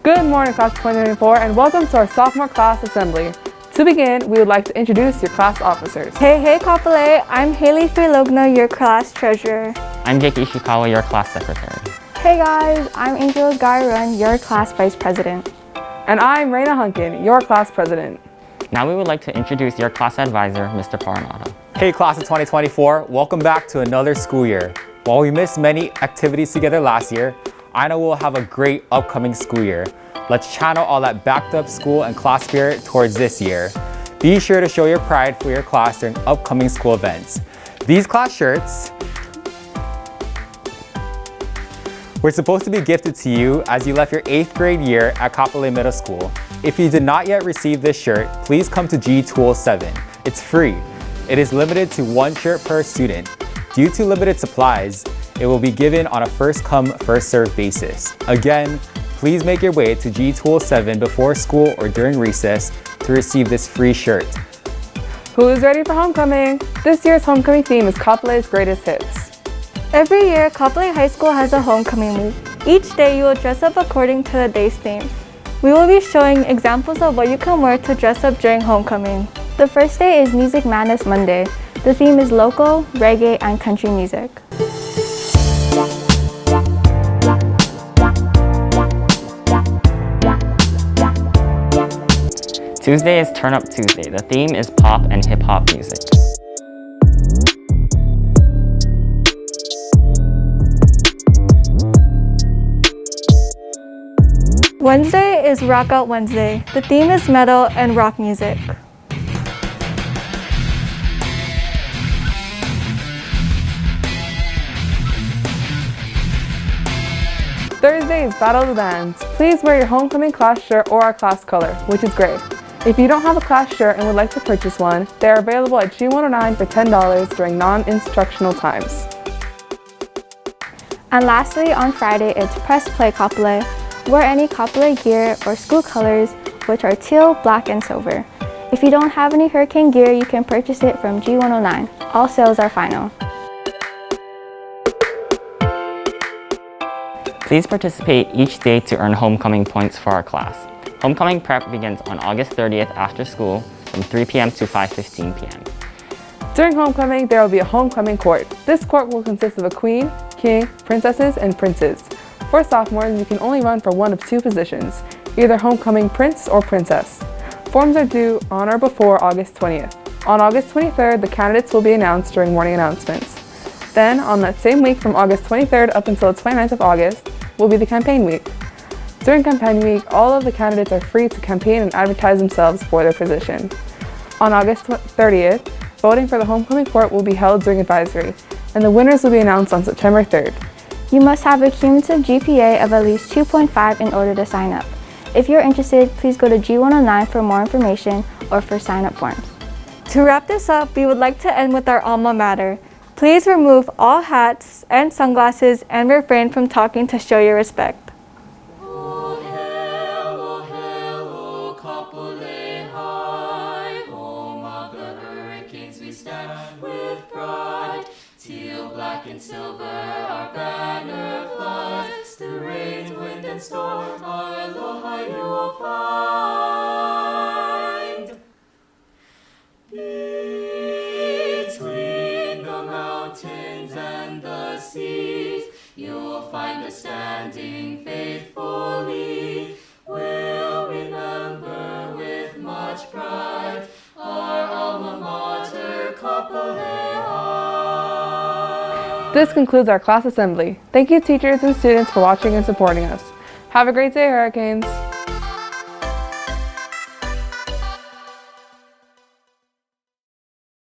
Good morning, class of 2024, and welcome to our sophomore class assembly. To begin, we would like to introduce your class officers. Hey, Kapolei. I'm Haley Freelogna, your class treasurer. I'm Jake ISHIKAWA, your class secretary. Hey guys, I'm Angel Gairun, your class vice president. And I'm REYNA HUNKIN, your class president. Now we would like to introduce your class advisor, Mr. PARANADA. Hey class of 2024, welcome back to another school year. While we missed many activities together last year, I know we'll have a great upcoming school year. Let's channel all that backed up school and class spirit towards this year. Be sure to show your pride for your class during upcoming school events. These class shirts were supposed to be gifted to you as you left your 8th grade year at Kapolei Middle School. If you did not yet receive this shirt, please come to G207. It's free. It is limited to 1 shirt per student. Due to limited supplies, it will be given on a first-come, first-served basis. Again, please make your way to G207 before school or during recess to receive this free shirt. Who's ready for homecoming? This year's homecoming theme is Kapolei's greatest hits. Every year, Kapolei High School has a homecoming week. Each day, you will dress up according to the day's theme. We will be showing examples of what you can wear to dress up during homecoming. The first day is Music Madness Monday. The theme is local, reggae, and country music. Tuesday is Turn Up Tuesday. The theme is pop and hip hop music. Wednesday is Rock Out Wednesday. The theme is metal and rock music. Thursday is Battle of the Bands. Please wear your homecoming class shirt or our class color, which is gray. If you don't have a class shirt and would like to purchase one, they are available at G109 for $10 during non-instructional times. And lastly, on Friday, it's Press Play Kapolei. Wear any Kapolei gear or school colors, which are teal, black, and silver. If you don't have any hurricane gear, you can purchase it from G109. All sales are final. Please participate each day to earn homecoming points for our class. Homecoming prep begins on August 30th after school from 3 p.m. to 5:15 p.m. During homecoming, there will be a homecoming court. This court will consist of a queen, king, princesses, and princes. For sophomores, you can only run for one of 2 positions, either homecoming prince or princess. Forms are due on or before August 20th. On August 23rd, the candidates will be announced during morning announcements. Then, on that same week from August 23rd up until the 29th of August, will be the campaign week. During campaign week, all of the candidates are free to campaign and advertise themselves for their position. On August 30th, voting for the homecoming court will be held during advisory, and the winners will be announced on September 3rd. You must have a cumulative GPA of at least 2.5 in order to sign up. If you're interested, please go to G109 for more information or for sign-up forms. To wrap this up, we would like to end with our alma mater. Please remove all hats and sunglasses and refrain from talking to show your respect. Oh, hello, Kapolei High. Home of the hurricanes we stand with pride. Teal, black, and silver, our banner flies. Through rain, wind, and storm, our aloha you will find. Between the mountains and the seas, you'll find us standing faithfully. We'll remember with much pride our alma mater, Kapolei High. This concludes our class assembly. Thank you, teachers and students, for watching and supporting us. Have a great day, Hurricanes!